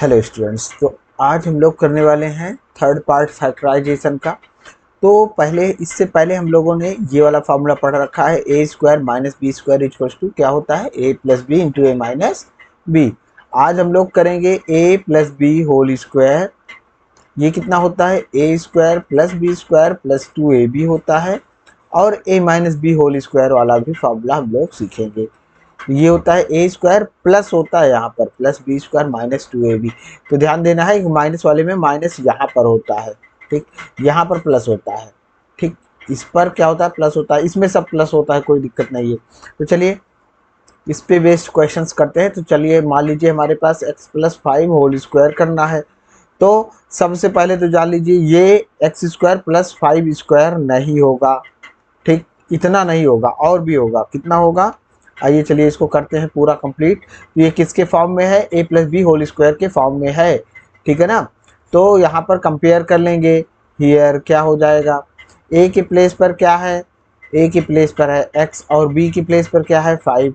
Hello students, तो आज हम लोग करने वाले हैं थर्ड पार्ट फैक्टराइजेशन का। तो इससे पहले हम लोगों ने ये वाला फार्मूला पढ़ रखा है, A square minus B square equals to क्या होता है, A plus B into A minus B. आज हम लोग करेंगे A plus B whole square. ये कितना होता है, A square plus B square plus two A B होता है। और A minus B whole square वाला भी फार्मूला हम लोग सीखेंगे। ये होता है ए स्क्वायर प्लस होता है यहाँ पर plus B square minus two A B. तो ध्यान देना है कि माइनस वाले में माइनस यहाँ पर होता है, ठीक। यहाँ पर प्लस होता है, ठीक। इस पर क्या होता है, प्लस होता है। इसमें सब प्लस होता है, कोई दिक्कत नहीं है। तो चलिए इस पे बेस्ड क्वेश्चंस करते हैं। तो चलिए मान लीजिए हमारे पास X plus five whole square करना है। तो सबसे पहले तो जान लीजिए ये X square plus five square नहीं होगा, ठीक। इतना नहीं होगा, और भी होगा। कितना होगा, आइए चलिए इसको करते हैं पूरा कंप्लीट। तो ये किसके फॉर्म में है, A plus B whole square के फॉर्म में है, ठीक है ना। तो यहाँ पर कंपेयर कर लेंगे। हियर क्या हो जाएगा, ए के प्लेस पर क्या है, ए के प्लेस पर है एक्स और बी की प्लेस पर क्या है, फाइव।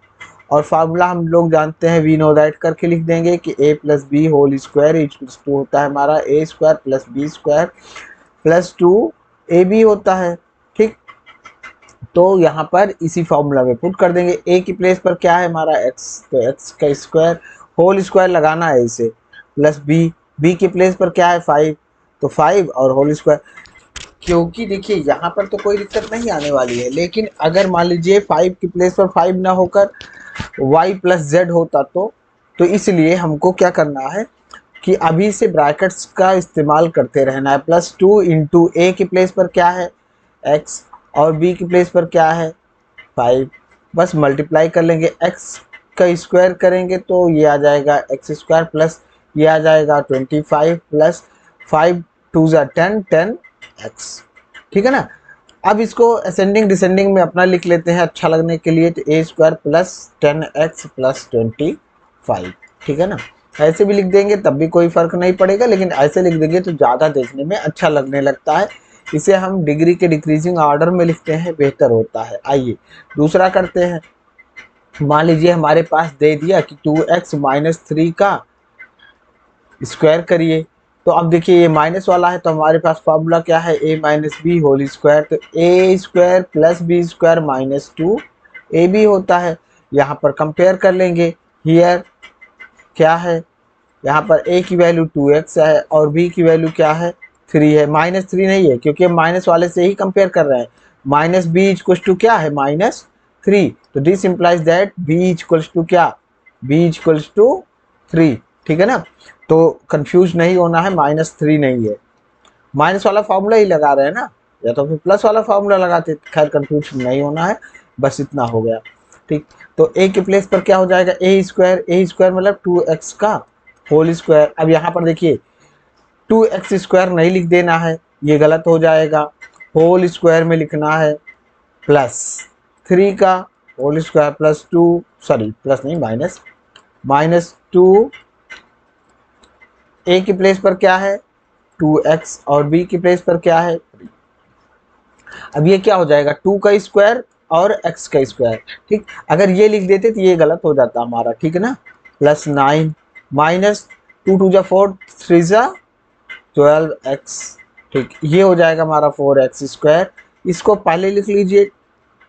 और फार्मूला हम लोग जानते हैं, वी नो दैट करके लिख देंगे कि A plus B whole square equals to होता है हमारा A square plus B square plus two A B होता है, ठीक। तो यहाँ पर इसी फॉर्मूला में पुट कर देंगे। ए की प्लेस पर क्या है हमारा एक्स, तो एक्स का स्क्वायर होल स्क्वायर लगाना है इसे, प्लस बी, बी की प्लेस पर क्या है फाइव, तो फाइव और होल स्क्वायर। क्योंकि देखिए यहाँ पर तो कोई दिक्कत नहीं आने वाली है, लेकिन अगर मान लीजिए फाइव की प्लेस पर फाइव ना होकर वाई प्लस जेड होता तो इसलिए हमको क्या करना है कि अभी से ब्रैकेट्स का इस्तेमाल करते रहना है। प्लस टू इंटू ए की प्लेस पर क्या है एक्स और बी की प्लेस पर क्या है फाइव। बस मल्टीप्लाई कर लेंगे, एक्स का स्क्वायर करेंगे तो ये आ जाएगा एक्स स्क्वायर प्लस ये आ जाएगा 25 प्लस फाइव टू ज़ा 10 10 एक्स, ठीक है ना। अब इसको असेंडिंग डिसेंडिंग में अपना लिख लेते हैं अच्छा लगने के लिए। तो A square plus 10x plus 25, ठीक है ना। ऐसे भी लिख देंगे तब भी कोई फर्क नहीं पड़ेगा, लेकिन ऐसे लिख देंगे तो ज़्यादा देखने में अच्छा लगने लगता है। इसे हम डिग्री के डिक्रीजिंग ऑर्डर में लिखते हैं, बेहतर होता है। आइए दूसरा करते हैं। मान लीजिए हमारे पास दे दिया कि 2x माइनस थ्री का स्क्वायर करिए। तो अब देखिए ये माइनस वाला है, तो हमारे पास फार्मूला क्या है, A minus B whole square. तो A square plus B square minus two A B होता है। यहाँ पर कंपेयर कर लेंगे। हियर क्या है, यहाँ पर ए की वैल्यू 2x है और बी की वैल्यू क्या है 3 है। माइनस थ्री नहीं है क्योंकि हम माइनस वाले से ही कंपेयर कर रहे हैं। माइनस बी इक्वल्स टू क्या है, माइनस थ्री। तो this implies that B equals to क्या, बी इक्वल्स टू थ्री, ठीक है ना। तो कंफ्यूज नहीं होना है, माइनस थ्री नहीं है। माइनस वाला फार्मूला ही लगा रहे हैं ना, या तो फिर प्लस वाला फार्मूला लगाते। खैर कंफ्यूज नहीं होना है, बस इतना हो गया, ठीक। तो ए के प्लेस पर क्या हो जाएगा, ए स्क्वायर मतलब 2x का होल स्क्वायर। अब यहाँ पर देखिए 2x स्क्वायर नहीं लिख देना है, ये गलत हो जाएगा। होल स्क्वायर में लिखना है प्लस थ्री का whole square plus two, sorry plus नहीं माइनस टू। ए की प्लेस पर क्या है 2x और बी की प्लेस पर क्या है 3। अब ये क्या हो जाएगा, 2 का स्क्वायर और x का स्क्वायर, ठीक। अगर ये लिख देते तो ये गलत हो जाता हमारा, ठीक है ना। प्लस 9 माइनस 2 टू जा 4 3 जा 12x, ठीक। ये हो जाएगा हमारा 4x स्क्वायर। इसको पहले लिख लीजिए,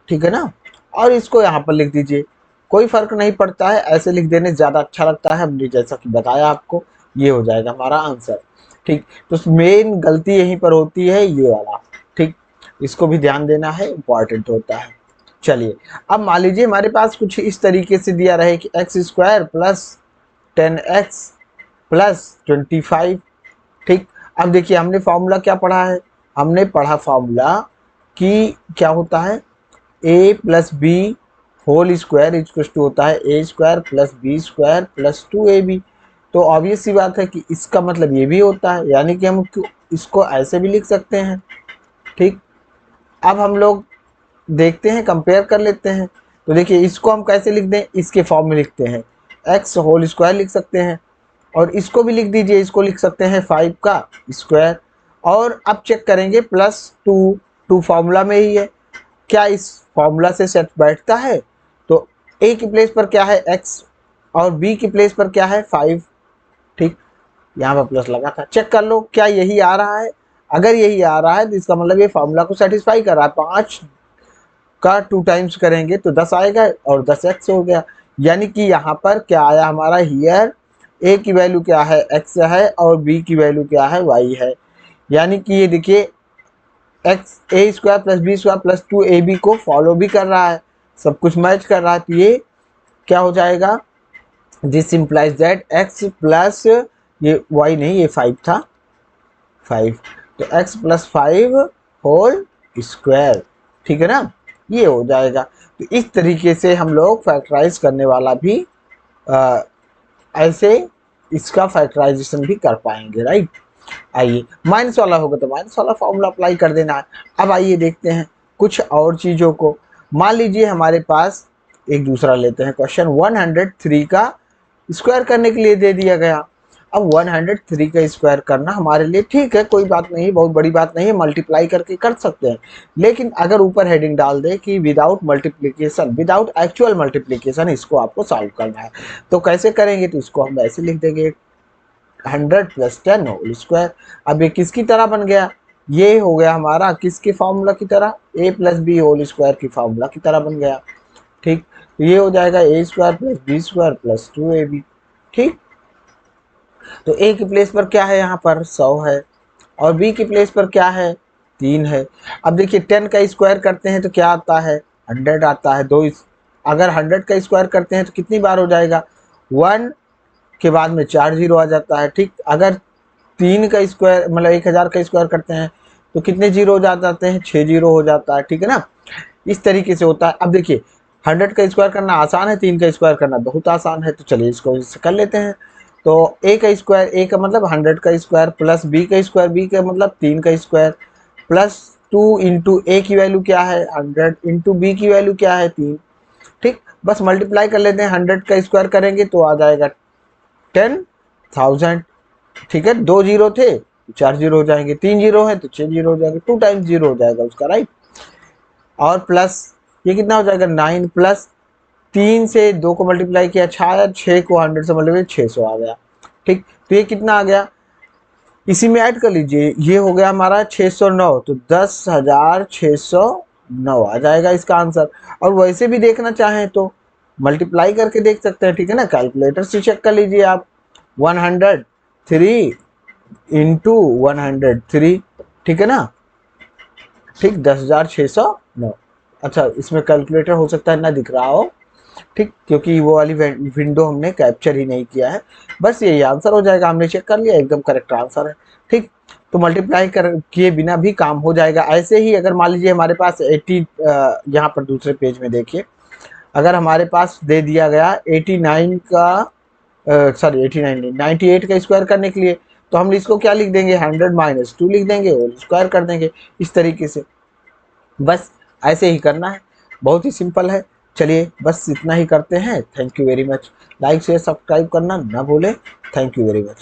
ठीक है ना, और इसको यहाँ पर लिख दीजिए। कोई फर्क नहीं पड़ता है, ऐसे लिख देने ज़्यादा अच्छा लगता है। हमने जैसा कि बताया आपको, ये हो जाएगा हमारा आंसर, ठीक। तो मेन गलती यहीं पर होती है, ये वाला, ठीक। इसको भी ध्यान देना है, इम्पॉर्टेंट होता है। चलिए अब मान लीजिए हमारे पास कुछ इस तरीके से दिया रहे कि x square plus 10x plus 25, ठीक। अब देखिए हमने फॉर्मूला क्या पढ़ा है, हमने पढ़ा फॉर्मूला कि क्या होता है, A plus B whole square equals to होता है A square plus B square plus two A B. तो ऑब्वियस सी बात है कि इसका मतलब ये भी होता है, यानी कि हम इसको ऐसे भी लिख सकते हैं, ठीक। अब हम लोग देखते हैं, कंपेयर कर लेते हैं। तो देखिए इसको हम कैसे लिख दें, इसके फॉर्म में लिखते हैं, एक्स होल स्क्वायर लिख सकते हैं। और इसको भी लिख दीजिए, इसको लिख सकते हैं 5 का स्क्वायर। और अब चेक करेंगे प्लस टू, टू फार्मूला में ही है, क्या इस फॉर्मूला से सेट बैठता है। तो ए की प्लेस पर क्या है x और बी की प्लेस पर क्या है 5, ठीक। यहाँ पर प्लस लगा था। चेक कर लो क्या यही आ रहा है। अगर यही आ रहा है तो इसका मतलब ये फॉर्मूला को सेटिस्फाई कर रहा है। 5 का 2 टाइम्स करेंगे तो 10 आएगा और 10x हो गया। यानी कि यहाँ पर क्या आया हमारा, हियर a की वैल्यू क्या है, x है, और b की वैल्यू क्या है, y है। यानी कि ये देखिए X A square plus B square plus 2ab को फॉलो भी कर रहा है, सब कुछ मैच कर रहा है। तो ये क्या हो जाएगा, this implies that x plus, ये y नहीं, ये 5 था, 5, तो x प्लस 5 होल स्क्वायर, ठीक है ना, ये हो जाएगा। तो इस तरीके से हम लोग फैक्टराइज करने वाला भी ऐसे इसका फैक्टराइजेशन भी कर पाएंगे, राइट। आइए माइनस वाला होगा तो माइनस वाला फॉर्मूला अप्लाई कर देना है। अब आइए देखते हैं कुछ और चीज़ों को। मान लीजिए हमारे पास एक दूसरा लेते हैं क्वेश्चन, 103 का स्क्वायर करने के लिए दे दिया गया। अब 103 का स्क्वायर करना हमारे लिए ठीक है, कोई बात नहीं, बहुत बड़ी बात नहीं है, मल्टीप्लाई करके कर सकते हैं। लेकिन अगर ऊपर हेडिंग डाल दे कि without multiplication, without actual multiplication इसको आपको सॉल्व करना है, तो कैसे करेंगे, तो इसको हम ऐसे लिख देंगे 100 प्लस 10 होल स्क्वायर। अब ये किसकी तरह बन गया, ये हो गया हमारा किसके फॉर्मूला की तरह, a plus B whole square की फॉर्मूला की तरह बन गया, ठीक। तो ये हो जाएगा a square plus B square plus 2ab, ठीक। तो a की प्लेस पर क्या है, यहाँ पर 100 है, और b की प्लेस पर क्या है, 3 है। अब देखिए 10 का स्क्वायर करते हैं तो क्या आता है, 100 आता है। अगर 100 का स्क्वायर करते हैं तो कितनी बार हो जाएगा, 1 के बाद में 4 जीरो आ जाता है, ठीक। अगर 3 का स्क्वायर मतलब 1000 का स्क्वायर करते हैं तो कितने जीरो हो जाते हैं, 6 जीरो हो जाता है, ठीक है ना। इस तरीके से होता है। अब देखिए 100 का स्क्वायर करना आसान है, 3 का स्क्वायर करना बहुत आसान है, तो चलिए इसको इससे कर लेते हैं। तो a का स्क्वायर, a का मतलब 100 का स्क्वायर, प्लस b का स्क्वायर, b का मतलब 3 का स्क्वायर, प्लस 2 इंटू a की वैल्यू क्या है 100, इंटू b की वैल्यू क्या है 3, ठीक। बस मल्टीप्लाई कर लेते हैं, 100 का स्क्वायर करेंगे तो आ जाएगा 10,000, ठीक है। 2 जीरो थे 4 जीरो हो जाएंगे, 3 जीरो है तो 6 जीरो हो जाएंगे, 2 टाइम्स जीरो हो जाएगा उसका, राइट। और प्लस ये कितना हो जाएगा 9, प्लस 3 से 2 को मल्टीप्लाई किया 6, 6 को 100 से मल्टीप्लाई 600 आ गया, ठीक। तो ये कितना आ गया, इसी में ऐड कर लीजिए, ये हो गया हमारा 609, तो 10,609 आ जाएगा इसका आंसर। और वैसे भी देखना चाहें तो मल्टीप्लाई करके देख सकते हैं, ठीक है ना, कैलकुलेटर से चेक कर लीजिए आप, 103 इंटू 103, ठीक है ना, ठीक, 10,609। अच्छा इसमें कैलकुलेटर हो सकता है ना दिख रहा हो, ठीक, क्योंकि वो वाली विंडो हमने कैप्चर ही नहीं किया है। बस यही आंसर हो जाएगा, हमने चेक कर लिया, एकदम करेक्ट आंसर है, ठीक। तो मल्टीप्लाई कर किए बिना भी काम हो जाएगा। ऐसे ही अगर मान लीजिए हमारे पास 80, यहाँ पर दूसरे पेज में देखिए, अगर हमारे पास दे दिया गया 89 का, सॉरी 89 नहीं, 98 का स्क्वायर करने के लिए, तो हम इसको क्या लिख देंगे, 100 माइनस 2 लिख देंगे और स्क्वायर कर देंगे इस तरीके से। बस ऐसे ही करना है, बहुत ही सिंपल है। चलिए बस इतना ही करते हैं। Thank you very much. Like share subscribe करना ना भूलें। Thank you very much.